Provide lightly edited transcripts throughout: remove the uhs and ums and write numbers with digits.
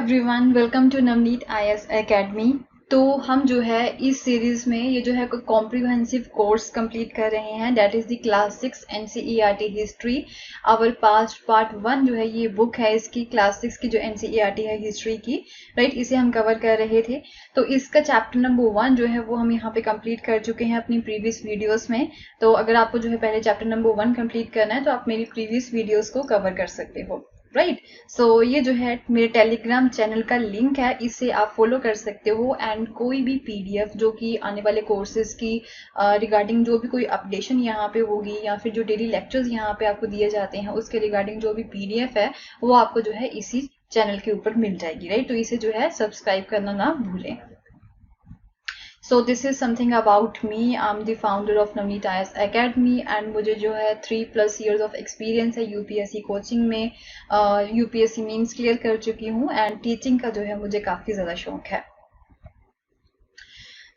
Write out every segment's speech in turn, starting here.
Everyone, welcome to Navneet IAS academy. तो हम जो है इस सीरीज में ये जो है कॉम्प्रिहेंसिव कोर्स कंप्लीट कर रहे हैं, that is the class 6 NCERT history. Our past part 1 जो है ये बुक है इसकी क्लास 6 की जो एनसीईआरटी है हिस्ट्री की, राइट, इसे हम कवर कर रहे थे। तो इसका चैप्टर नंबर 1 जो है वो हम यहाँ पे कंप्लीट कर चुके हैं अपनी प्रीवियस वीडियोस में। तो अगर आपको जो है पहले चैप्टर नंबर 1 कंप्लीट करना है तो आप मेरी प्रीवियस वीडियोस को कवर कर सकते हो, राइट। सो ये जो है मेरे टेलीग्राम चैनल का लिंक है, इसे आप फॉलो कर सकते हो। एंड कोई भी पीडीएफ जो कि आने वाले कोर्सेज की रिगार्डिंग जो भी कोई अपडेशन यहाँ पे होगी या फिर जो डेली लेक्चर्स यहाँ पे आपको दिए जाते हैं उसके रिगार्डिंग जो भी पीडीएफ है वो आपको जो है इसी चैनल के ऊपर मिल जाएगी, राइट। तो इसे जो है सब्सक्राइब करना ना भूलें। So this is something about me. I'm the founder of Navneet IAS Academy and मुझे जो है 3+ years of experience है यूपीएससी कोचिंग में। यूपीएससी मेंस क्लियर कर चुकी हूँ एंड टीचिंग का जो है मुझे काफ़ी ज़्यादा शौक है।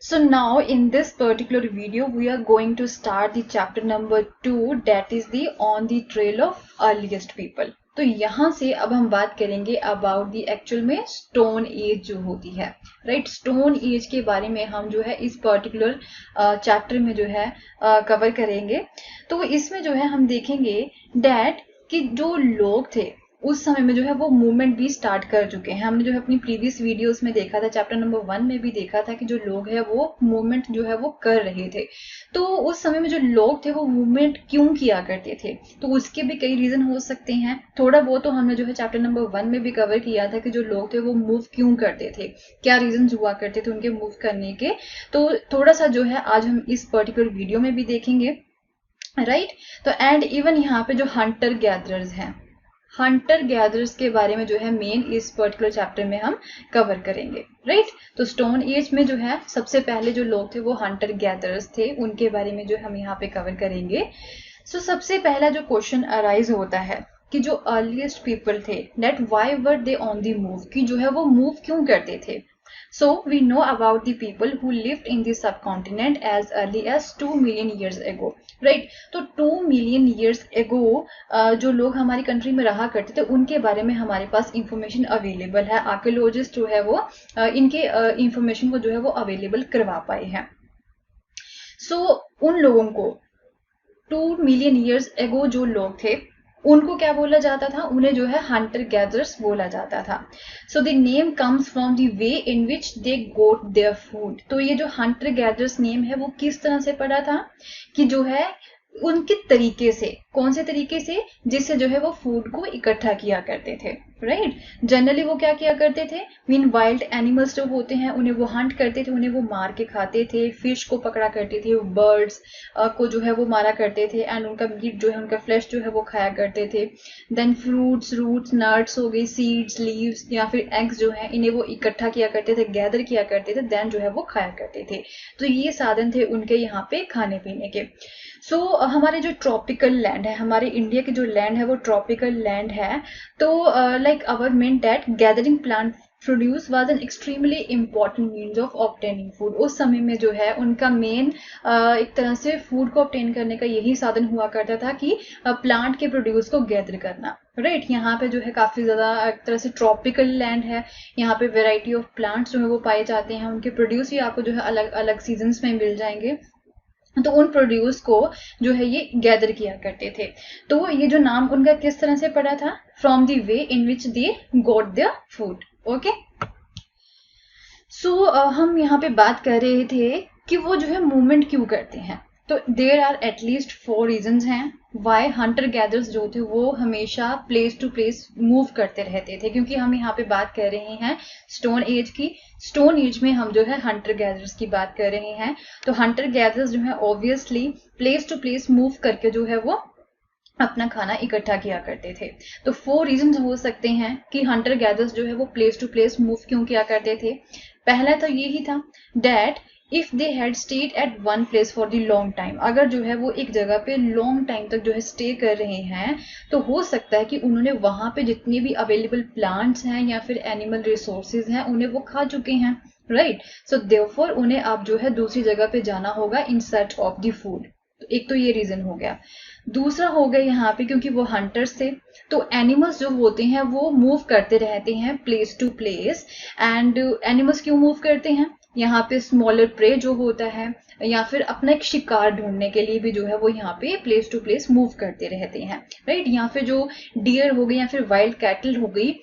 So now in this particular video we are going to start the chapter number 2, that is the on the trail of earliest people। तो यहाँ से अब हम बात करेंगे अबाउट दी एक्चुअल में स्टोन एज जो होती है, राइट। स्टोन एज के बारे में हम जो है इस पर्टिकुलर चैप्टर में जो है कवर करेंगे। तो इसमें जो है हम देखेंगे डैट कि जो लोग थे उस समय में जो है वो मूवमेंट भी स्टार्ट कर चुके हैं। हमने जो है अपनी प्रीवियस वीडियोस में देखा था, चैप्टर नंबर 1 में भी देखा था कि जो लोग हैं वो मूवमेंट जो है वो कर रहे थे। तो उस समय में जो लोग थे वो मूवमेंट क्यों किया करते थे, तो उसके भी कई रीजन हो सकते हैं। थोड़ा बहुत तो हमने जो है चैप्टर नंबर 1 में भी कवर किया था कि जो लोग थे वो मूव क्यों करते थे, क्या रीजन हुआ करते थे उनके मूव करने के। तो थोड़ा सा जो है आज हम इस पर्टिकुलर वीडियो में भी देखेंगे, राइट। तो एंड इवन यहाँ पे जो हंटर गैदरर्स हैं, हंटर गैदरर्स के बारे में जो है मेन इस पर्टिकुलर चैप्टर में हम कवर करेंगे, राइट। तो स्टोन एज में जो है सबसे पहले जो लोग थे वो हंटर गैदरर्स थे, उनके बारे में जो हम यहाँ पे कवर करेंगे। सो सबसे पहला जो क्वेश्चन अराइज होता है कि जो अर्लीस्ट पीपल थे that why were they on the move, कि जो है वो मूव क्यों करते थे। So we know about the people who lived in the subcontinent as early as 2 million years ago, right। तो 2 million years ago जो लोग हमारी कंट्री में रहा करते थे उनके बारे में हमारे पास इंफॉर्मेशन अवेलेबल है। आर्कियोलॉजिस्ट जो है वो इनके इंफॉर्मेशन को जो है वो अवेलेबल करवा पाए हैं। सो उन लोगों को 2 million years ago जो लोग थे उनको क्या बोला जाता था, उन्हें जो है हंटर गैदरर्स बोला जाता था। So the name comes from the way in which they got their food. तो ये जो हंटर गैदरर्स नेम है वो किस तरह से पड़ा था कि जो है उनके तरीके से, कौन से तरीके से, जिससे जो है वो फूड को इकट्ठा किया करते थे, राइट। जनरली वो क्या किया करते थे, मीन वाइल्ड एनिमल्स जो होते हैं उन्हें वो हंट करते थे, उन्हें वो मार के खाते थे। फिश को पकड़ा करते थे, बर्ड्स को जो है वो मारा करते थे एंड उनका मीट जो है, उनका फ्लैश जो है वो खाया करते थे। देन फ्रूट्स, रूट्स, नट्स हो गई, सीड्स, लीव्स या फिर एग्स जो है इन्हें वो इकट्ठा किया करते थे, गैदर किया करते थे, देन जो है वो खाया करते थे। तो ये साधन थे उनके यहाँ पे खाने पीने के। सो हमारे जो ट्रॉपिकल लैंड है, हमारे इंडिया की जो लैंड है वो ट्रॉपिकल लैंड है। तो like our main that gathering plant produce was an extremely important means of obtaining food. उस समय में जो है उनका मेन एक तरह से फूड को ऑब्टेन करने का यही साधन हुआ करता था कि प्लांट के प्रोड्यूस को गैदर करना, राइट। यहाँ पे जो है काफी ज्यादा एक तरह से ट्रॉपिकल लैंड है, यहाँ पे वेराइटी ऑफ प्लांट्स जो है वो पाए जाते हैं, उनके प्रोड्यूस भी आपको जो है अलग अलग सीजन्स में मिल जाएंगे। तो उन प्रोड्यूस को जो है ये गैदर किया करते थे। तो ये जो नाम उनका किस तरह से पड़ा था, from the way in which they got their food, okay. So हम यहाँ पे बात कर रहे थे कि वो जो है मूवमेंट क्यों करते हैं। तो देयर आर एटलीस्ट 4 रीजंस हैं वाई हंटर गैदर्स जो थे वो हमेशा प्लेस टू प्लेस मूव करते रहते थे, क्योंकि हम यहाँ पे बात कर रहे हैं स्टोन एज की। स्टोन एज में हम जो है हंटर गैदर्स की बात कर रहे हैं। तो हंटर गैदर्स जो है obviously place to place move करके जो है वो अपना खाना इकट्ठा किया करते थे। तो 4 रीजन हो सकते हैं कि हंटर गैदर्स जो है वो प्लेस टू प्लेस मूव क्यों किया करते थे। पहला तो यही था that if they had stayed at one place for the long time, अगर जो है वो एक जगह पे लॉन्ग टाइम तक जो है स्टे कर रहे हैं तो हो सकता है कि उन्होंने वहां पे जितने भी अवेलेबल प्लांट्स हैं या फिर एनिमल रिसोर्सेज हैं उन्हें वो खा चुके हैं, राइट। सो देयरफॉर उन्हें अब जो है दूसरी जगह पे जाना होगा in search of the food. तो एक तो ये रीजन हो गया। दूसरा हो गया यहाँ पे क्योंकि वो हंटर्स थे, तो एनिमल्स जो होते हैं वो मूव करते रहते हैं place to place. And animals क्यों मूव करते हैं? यहाँ पे स्मॉलर प्रे जो होता है या फिर अपना एक शिकार ढूंढने के लिए भी जो है वो यहाँ पे प्लेस टू प्लेस मूव करते रहते हैं, राइट। यहाँ पे जो डियर हो गई या फिर वाइल्ड कैटल हो गई,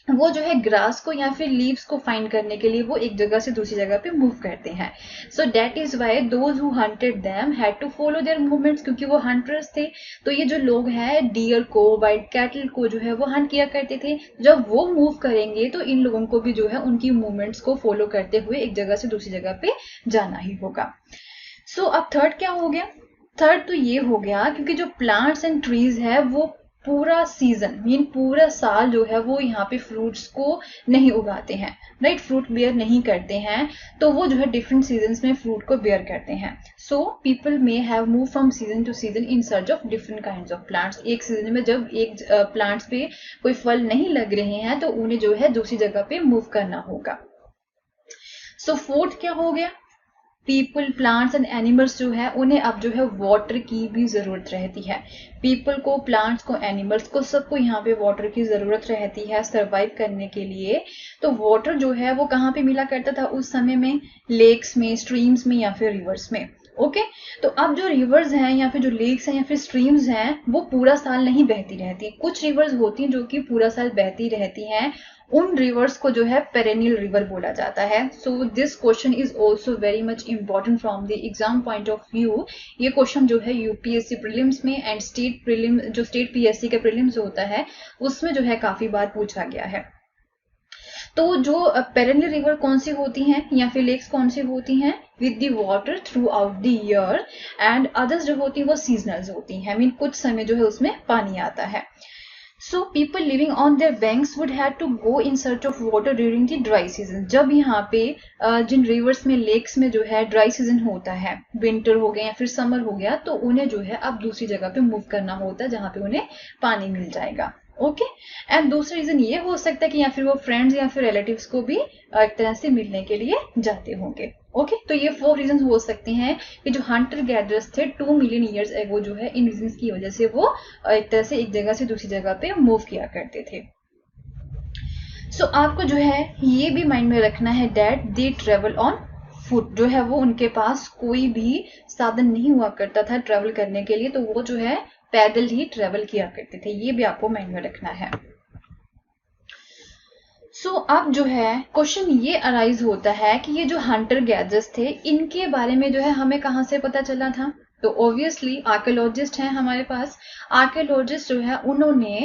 वो जो है ग्रास को या फिर लीव्स को फाइंड करने के लिए वो एक जगह से दूसरी जगह पे मूव करते हैं। So that is why those who hunted them had to follow their movements, क्योंकि वो हंटर्स थे। तो ये जो लोग हैं डियर को, वाइल्ड कैटल को जो है वो हंट किया करते थे। जब वो मूव करेंगे तो इन लोगों को भी जो है उनकी मूवमेंट्स को फॉलो करते हुए एक जगह से दूसरी जगह पे जाना ही होगा। सो अब थर्ड क्या हो गया? थर्ड तो ये हो गया क्योंकि जो प्लांट्स एंड ट्रीज है वो पूरा सीजन मीन पूरा साल जो है वो यहाँ पे फ्रूट्स को नहीं उगाते हैं, राइट। फ्रूट बेयर नहीं करते हैं, तो वो जो है डिफरेंट सीजन्स में फ्रूट को बेयर करते हैं। So people may have move from season two season in search of different kinds of plants. एक सीजन में जब एक प्लांट्स पे कोई फल नहीं लग रहे हैं तो उन्हें जो है दूसरी जगह पे मूव करना होगा। सो फोर्थ क्या हो गया? पीपल, प्लांट्स एंड एनिमल्स जो है उन्हें अब जो है वाटर की भी जरूरत रहती है। पीपल को, प्लांट्स को, एनिमल्स को, सबको यहाँ पे वाटर की जरूरत रहती है सरवाइव करने के लिए। तो वाटर जो है वो कहाँ पे मिला करता था उस समय में? लेक्स में, स्ट्रीम्स में या फिर रिवर्स में। ओके तो अब जो रिवर्स हैं या फिर जो लेक्स हैं या फिर स्ट्रीम्स हैं वो पूरा साल नहीं बहती रहती। कुछ रिवर्स होती हैं जो कि पूरा साल बहती रहती हैं, उन रिवर्स को जो है पेरेनियल रिवर बोला जाता है। So this question is also very much important from the exam point of view. ये क्वेश्चन जो है यूपीएससी प्रीलिम्स में एंड स्टेट प्रीलिम, जो स्टेट पीएससी का प्रीलिम्स होता है उसमें जो है काफी बार पूछा गया है। तो जो पेरेनियल रिवर कौन सी होती हैं या फिर लेक्स कौन सी होती हैं? With the water through out the year, and others जो होती हैं वो सीजनल्स होती हैं, मीन कुछ समय जो है उसमें पानी आता है। So people living on their banks would have to go in search of water during the dry season. जब यहाँ पे जिन रिवर्स में, लेक्स में जो है ड्राई सीजन होता है, विंटर हो गया या फिर समर हो गया, तो उन्हें जो है अब दूसरी जगह पे मूव करना होता है जहाँ पे उन्हें पानी मिल जाएगा। ओके एंड दूसरा रीजन ये हो सकता है कि या फिर वो फ्रेंड्स या फिर रिलेटिव्स को भी एक तरह से मिलने के लिए जाते होंगे। ओके तो ये 4 रीजन हो सकते हैं कि जो हंटर गैदरर्स थे 2 मिलियन ईयर्स एगो जो है इन रीजन की वजह से वो एक तरह से एक जगह से दूसरी जगह पे मूव किया करते थे। सो आपको जो है ये भी माइंड में रखना है that they travel on foot. जो है वो उनके पास कोई भी साधन नहीं हुआ करता था ट्रेवल करने के लिए, तो वो जो है पैदल ही ट्रेवल किया करते थे। ये भी आपको माइंड में रखना है। सो अब जो है क्वेश्चन ये अराइज होता है कि ये जो हंटर गैदरर्स थे इनके बारे में जो है हमें कहाँ से पता चला था? तो ऑब्वियसली आर्कियोलॉजिस्ट हैं हमारे पास। आर्कियोलॉजिस्ट जो है उन्होंने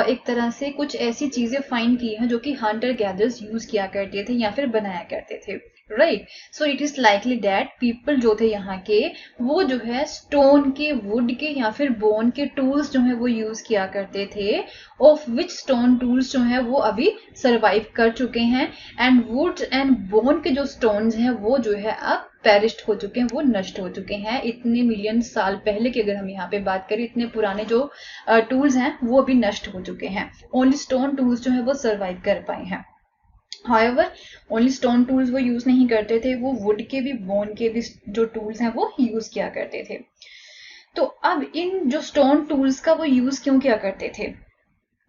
एक तरह से कुछ ऐसी चीजें फाइंड की हैं जो कि हंटर गैदरर्स यूज किया करते थे या फिर बनाया करते थे, right. So it is likely that people जो थे यहाँ के वो जो है स्टोन के, वुड के या फिर बोन के टूल्स जो है वो यूज किया करते थे, ऑफ विच स्टोन टूल्स जो है वो अभी सरवाइव कर चुके हैं। एंड वुड एंड बोन के जो स्टोन्स हैं वो जो है अब पेरिश्ड हो चुके हैं, वो नष्ट हो चुके हैं। इतने मिलियन साल पहले की अगर हम यहाँ पे बात करें, इतने पुराने जो टूल्स हैं वो अभी नष्ट हो चुके हैं। ओनली स्टोन टूल्स जो है वो सरवाइव कर पाए हैं। हाउएवर ओनली स्टोन टूल्स वो यूज नहीं करते थे, वो वुड के भी, बोन के भी जो टूल्स हैं वो यूज किया करते थे। तो अब इन जो स्टोन टूल्स का वो यूज क्यों किया करते थे?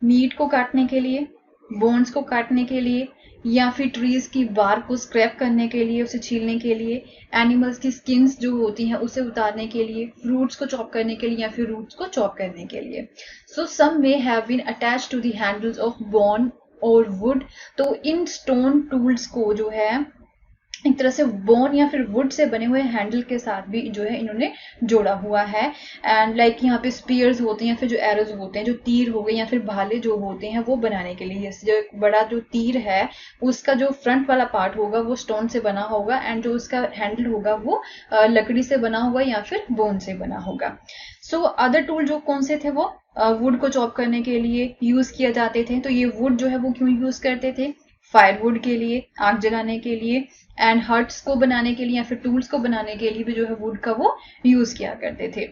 मीट को काटने के लिए, बोन्स को काटने के लिए, या फिर ट्रीज की बार्क को स्क्रैप करने के लिए, उसे छीलने के लिए, एनिमल्स की स्किन्स जो होती हैं उसे उतारने के लिए, फ्रूट्स को चॉप करने के लिए या फिर रूट्स को चॉप करने के लिए। So some may have been attached to the handles of bone और वुड। तो इन स्टोन टूल्स को जो है एक तरह से बोन या फिर वुड से बने हुए हैंडल के साथ भी जो है इन्होंने जोड़ा हुआ है। एंड लाइक यहाँ पे स्पीयर्स होते हैं या फिर जो एरोज होते हैं, जो तीर हो गए या फिर भाले जो होते हैं वो बनाने के लिए। जो एक बड़ा जो तीर है उसका जो फ्रंट वाला पार्ट होगा वो स्टोन से बना होगा, एंड जो उसका हैंडल होगा वो लकड़ी से बना होगा या फिर बोन से बना होगा। सो अदर टूल जो कौन से थे वो वुड को चॉप करने के लिए यूज किए जाते थे। तो ये वुड जो है वो क्यों यूज करते थे? फायरवुड के लिए, आग जलाने के लिए, एंड हट्स को बनाने के लिए या फिर टूल्स को बनाने के लिए भी जो है वुड का वो यूज किया करते थे।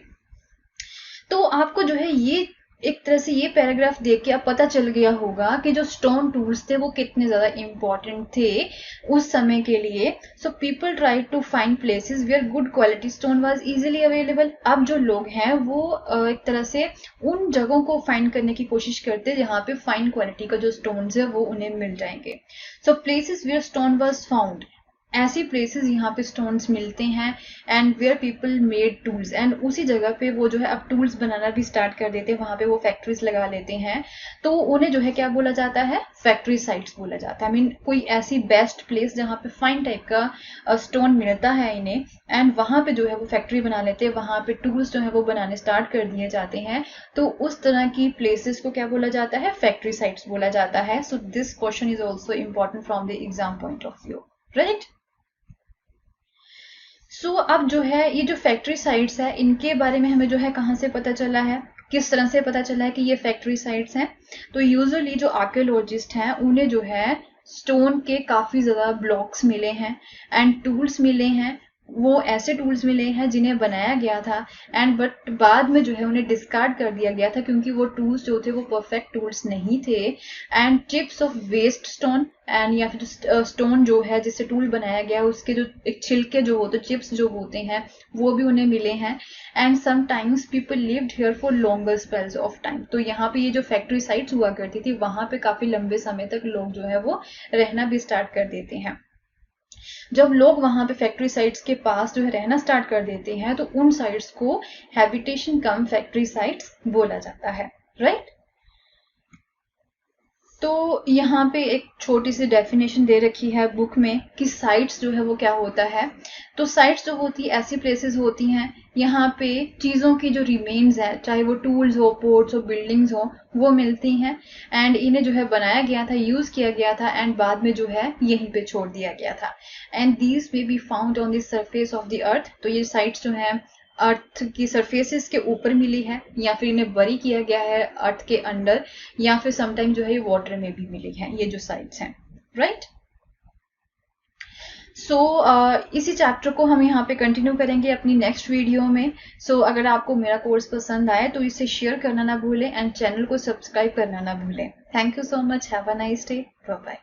तो आपको जो है ये एक तरह से ये पैराग्राफ देख के अब पता चल गया होगा कि जो स्टोन टूल्स थे वो कितने ज़्यादा इम्पॉर्टेंट थे उस समय के लिए. So people try to find places where good quality stone was easily available. अब जो लोग हैं वो एक तरह से उन जगहों को फाइंड करने की कोशिश करते हैं जहाँ पे फाइन क्वालिटी का जो स्टोन्स है वो उन्हें मिल जाएंगे. So places where stone was found, ऐसी प्लेसेस यहाँ पे स्टोन्स मिलते हैं. And where people made tools, and उसी जगह पे वो जो है अब टूल्स बनाना भी स्टार्ट कर देते हैं, वहां पे वो फैक्ट्रीज लगा लेते हैं. तो उन्हें जो है क्या बोला जाता है, फैक्ट्री साइट्स बोला जाता है. आई मीन कोई ऐसी बेस्ट प्लेस जहाँ पे फाइन टाइप का स्टोन मिलता है इन्हें, एंड वहां पे जो है वो फैक्ट्री बना लेते हैं, वहां पे टूल्स जो है वो बनाने स्टार्ट कर दिए जाते हैं. तो उस तरह की प्लेसेस को क्या बोला जाता है, फैक्ट्री साइट्स बोला जाता है. So this question is also important from the exam point of view, right. So अब जो है ये जो फैक्ट्री साइट्स है इनके बारे में हमें जो है कहाँ से पता चला है, किस तरह से पता चला है कि ये फैक्ट्री साइट्स हैं. तो यूजुअली जो आर्कियोलॉजिस्ट हैं उन्हें जो है स्टोन के काफी ज्यादा ब्लॉक्स मिले हैं एंड टूल्स मिले हैं. वो ऐसे टूल्स मिले हैं जिन्हें बनाया गया था एंड बट बाद में जो है उन्हें डिस्कार्ड कर दिया गया था क्योंकि वो टूल्स जो थे वो परफेक्ट टूल्स नहीं थे. And chips of waste stone and या फिर स्टोन जो है जिससे टूल बनाया गया उसके जो एक छिलके जो होते, चिप्स जो होते हैं वो भी उन्हें मिले हैं. And sometimes people lived here for longer spells of time. तो यहाँ पे ये जो फैक्ट्री साइट्स हुआ करती थी वहां पे काफी लंबे समय तक लोग जो है वो रहना भी स्टार्ट कर देते हैं. जब लोग वहां पे फैक्ट्री साइट्स के पास जो है रहना स्टार्ट कर देते हैं तो उन साइट्स को हैबिटेशन कम फैक्ट्री साइट्स बोला जाता है, राइट. तो यहाँ पे एक छोटी सी डेफिनेशन दे रखी है बुक में कि साइट्स जो है वो क्या होता है. तो साइट्स जो होती है ऐसी प्लेसेस होती हैं यहाँ पे चीज़ों की जो रिमेन्स है, चाहे वो टूल्स हो, पोर्ट्स हो, बिल्डिंग्स हो, वो मिलती हैं एंड इन्हें जो है बनाया गया था, यूज किया गया था एंड बाद में जो है यहीं पे छोड़ दिया गया था. And these may be found on the surface of the earth. तो ये साइट्स जो है अर्थ की सरफेसेस के ऊपर मिली है या फिर इन्हें बरी किया गया है अर्थ के अंडर, या फिर समटाइम जो है वाटर में भी मिली है ये जो साइट्स हैं, राइट. सो इसी चैप्टर को हम यहाँ पे कंटिन्यू करेंगे अपनी नेक्स्ट वीडियो में. सो अगर आपको मेरा कोर्स पसंद आए तो इसे शेयर करना ना भूलें एंड चैनल को सब्सक्राइब करना ना भूलें. Thank you so much. Have a nice day. Bye bye.